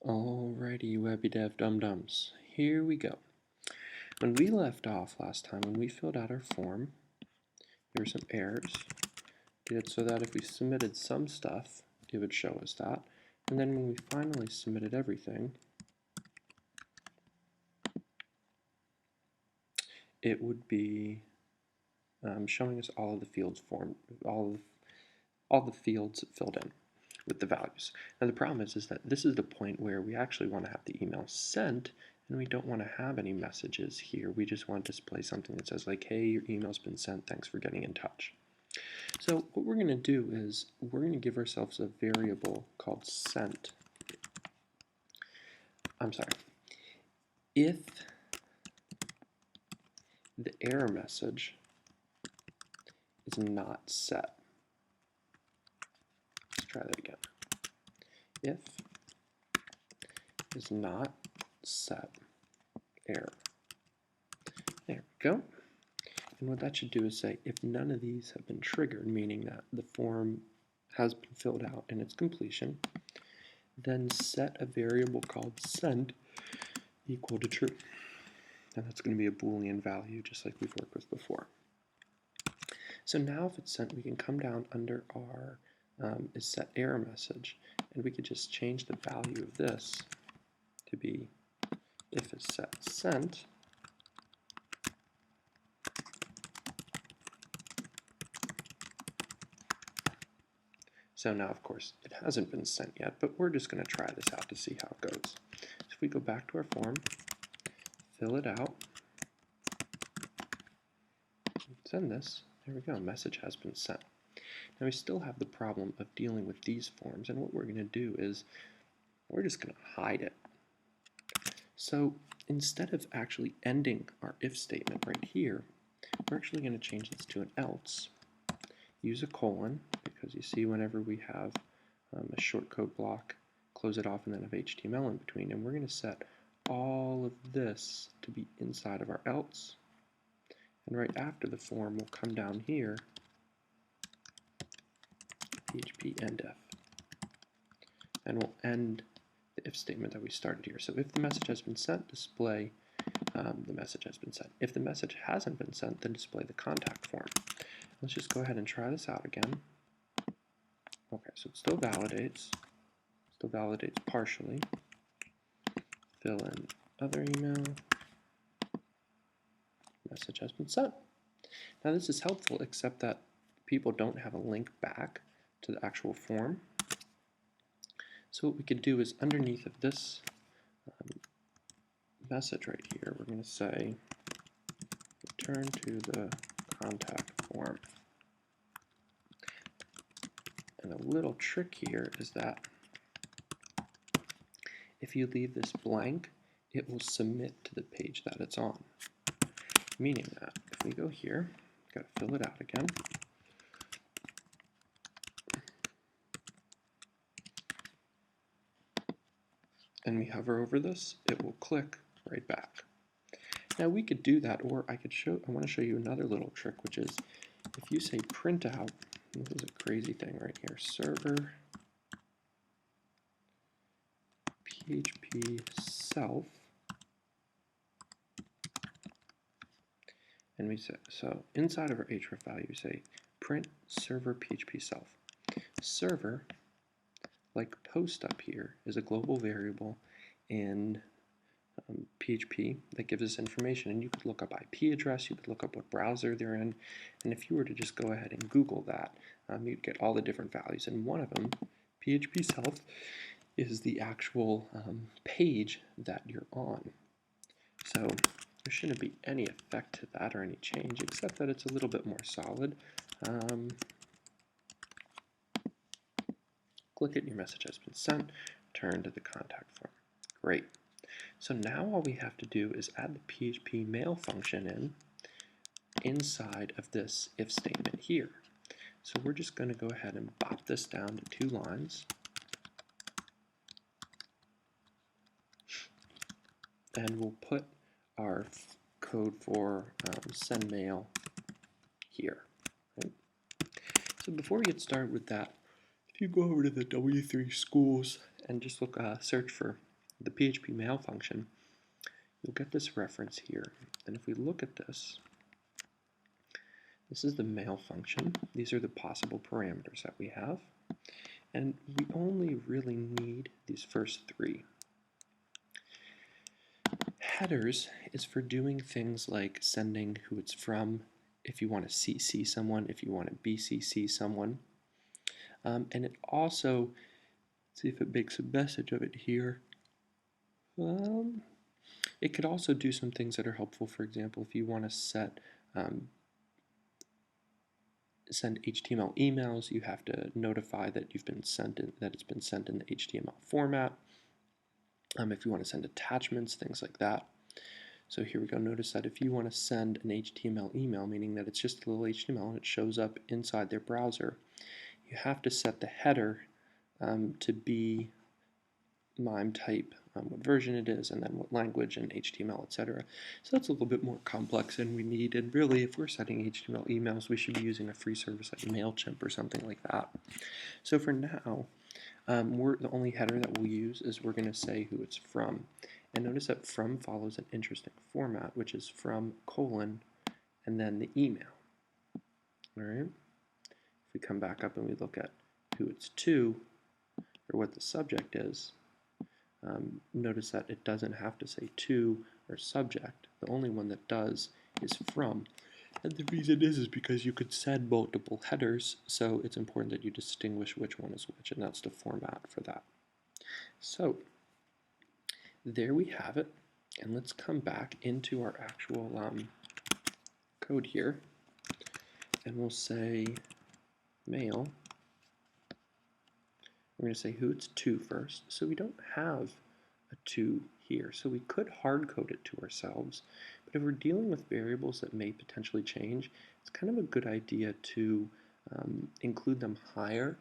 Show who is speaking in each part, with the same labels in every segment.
Speaker 1: Alrighty, Webby Dev Dum Dums. Here we go. When we left off last time, when we filled out our form, there were some errors. Did it so that if we submitted some stuff, it would show us that. And then when we finally submitted everything, it would be showing us all of the fields all the fields filled in with the values. Now the problem is that this is the point where we actually want to have the email sent, and we don't want to have any messages here. We just want to display something that says like, hey, your email's been sent, thanks for getting in touch. So what we're going to do is we're going to give ourselves a variable called sent. If the error message is not set. Let's try that again. If is not set error. There we go. And what that should do is say if none of these have been triggered, meaning that the form has been filled out in its completion, then set a variable called sent equal to true. And that's going to be a Boolean value just like we've worked with before. So now if it's sent, we can come down under our is set error message, and we could just change the value of this to be if is set sent. So now, of course, it hasn't been sent yet, but we're just going to try this out to see how it goes. So if we go back to our form, fill it out, send this, there we go, message has been sent. Now we still have the problem of dealing with these forms, and what we're going to do is we're just going to hide it. So instead of actually ending our if statement right here, we're actually going to change this to an else. Use a colon, because you see whenever we have a short code block, close it off and then have HTML in between, and we're going to set all of this to be inside of our else. And right after the form, we'll come down here, PHP endif, and we'll end the if statement that we started here. So if the message has been sent, display the message has been sent. If the message hasn't been sent, then display the contact form. Let's just go ahead and try this out again. Okay, so it still validates partially. Fill in other email, message has been sent. Now this is helpful, except that people don't have a link back to the actual form. So what we could do is underneath of this message right here, we're going to say return to the contact form. And the little trick here is that if you leave this blank, it will submit to the page that it's on. Meaning that if we go here, got to fill it out again. And we hover over this, it will click right back. Now we could do that, or I want to show you another little trick, which is if you say print out, this is a crazy thing right here, server PHP self, and we say, so inside of our href value, we say print server PHP self. Server, like post up here, is a global variable in PHP that gives us information, and you could look up IP address, you could look up what browser they're in, and if you were to just go ahead and Google that, you'd get all the different values, and one of them, PHP self, is the actual page that you're on. So there shouldn't be any effect to that or any change, except that it's a little bit more solid. Click it, your message has been sent, turn to the contact form. Great. So now all we have to do is add the PHP mail function inside of this if statement here. So we're just going to go ahead and bop this down to 2 lines. And we'll put our code for send mail here. Right? So before we get started with that, if you go over to the W3 Schools and just search for the PHP mail function, you'll get this reference here. And if we look at this, this is the mail function. These are the possible parameters that we have. And we only really need these first three. Headers is for doing things like sending who it's from, if you want to CC someone, if you want to BCC someone. And it also, let's see if it makes a message of it here. It could also do some things that are helpful. For example, if you want to send HTML emails, you have to notify that you've been sent in, that it's been sent in the HTML format. If you want to send attachments, things like that. So here we go. Notice that if you want to send an HTML email, meaning that it's just a little HTML and it shows up inside their browser, you have to set the header to be MIME type, what version it is, and then what language and HTML, etc. So that's a little bit more complex than we need. And really, if we're sending HTML emails, we should be using a free service like MailChimp or something like that. So for now, the only header that we'll use is we're going to say who it's from. And notice that from follows an interesting format, which is from : and then the email. All right. If we come back up and we look at who it's to, or what the subject is, notice that it doesn't have to say to or subject. The only one that does is from. And the reason is because you could send multiple headers, so it's important that you distinguish which one is which, and that's the format for that. So there we have it, and let's come back into our actual code here, and we'll say mail. We're going to say who it's to first, so we don't have a to here, so we could hard code it to ourselves. But if we're dealing with variables that may potentially change, it's kind of a good idea to include them higher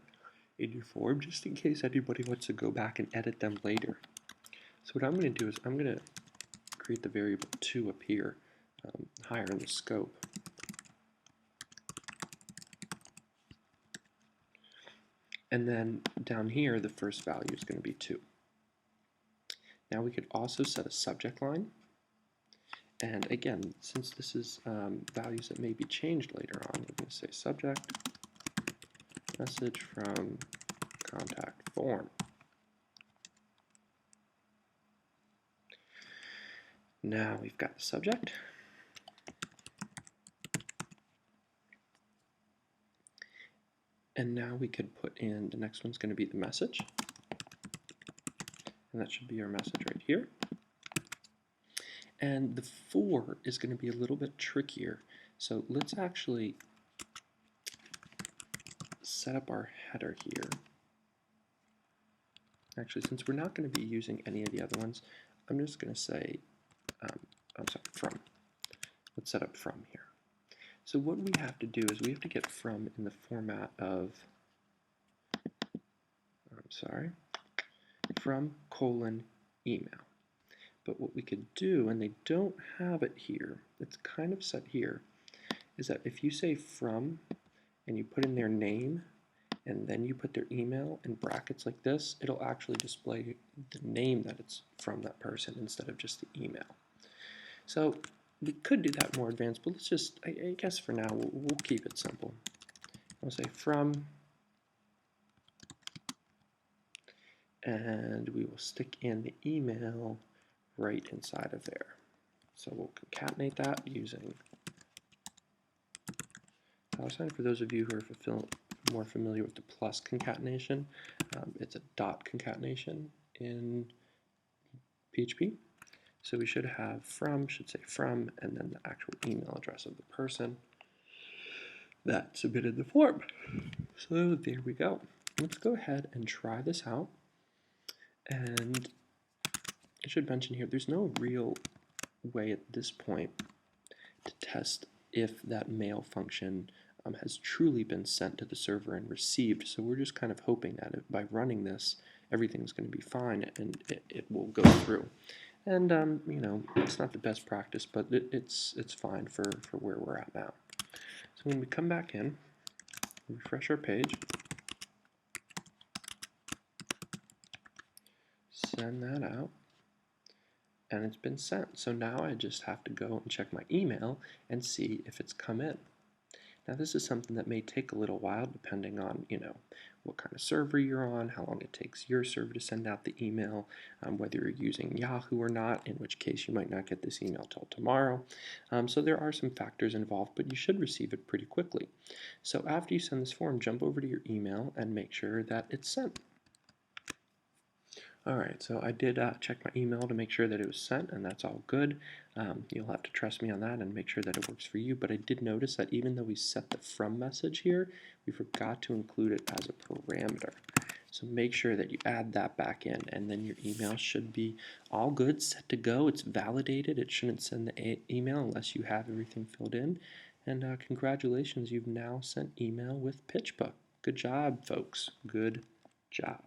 Speaker 1: in your form, just in case anybody wants to go back and edit them later. So what I'm going to do is I'm going to create the variable to up here, higher in the scope. And then down here, the first value is going to be 2. Now we could also set a subject line. And again, since this is values that may be changed later on, we're going to say subject message from contact form. Now we've got the subject. And now we could put in, the next one's going to be the message. And that should be our message right here. And the for is going to be a little bit trickier. So let's actually set up our header here. Actually, since we're not going to be using any of the other ones, I'm just going to say, from. Let's set up from here. So what we have to do is we have to get from in the format of, from : email. But what we could do, and they don't have it here, it's kind of set here, is that if you say from and you put in their name and then you put their email in brackets like this, it'll actually display the name that it's from that person instead of just the email. So we could do that more advanced, but let's just, I guess for now, we'll keep it simple. I'll say from, and we will stick in the email right inside of there. So we'll concatenate that using $. For those of you who are more familiar with the plus concatenation, it's a dot concatenation in PHP. So we should have from, should say from, and then the actual email address of the person that submitted the form. So there we go. Let's go ahead and try this out. And I should mention here, there's no real way at this point to test if that mail function has truly been sent to the server and received. So we're just kind of hoping that by running this, everything's going to be fine and it will go through. And you know, it's not the best practice, but it's fine for where we're at now. So when we come back in, refresh our page, send that out, and it's been sent. So now I just have to go and check my email and see if it's come in. Now this is something that may take a little while depending on, what kind of server you're on, how long it takes your server to send out the email, whether you're using Yahoo or not, in which case you might not get this email till tomorrow. So there are some factors involved, but you should receive it pretty quickly. So after you send this form, jump over to your email and make sure that it's sent. Alright, so I did check my email to make sure that it was sent, and that's all good. You'll have to trust me on that and make sure that it works for you, but I did notice that even though we set the from message here, we forgot to include it as a parameter. So make sure that you add that back in, and then your email should be all good, set to go. It's validated. It shouldn't send the email unless you have everything filled in. And congratulations, you've now sent email with PitchBook. Good job, folks. Good job.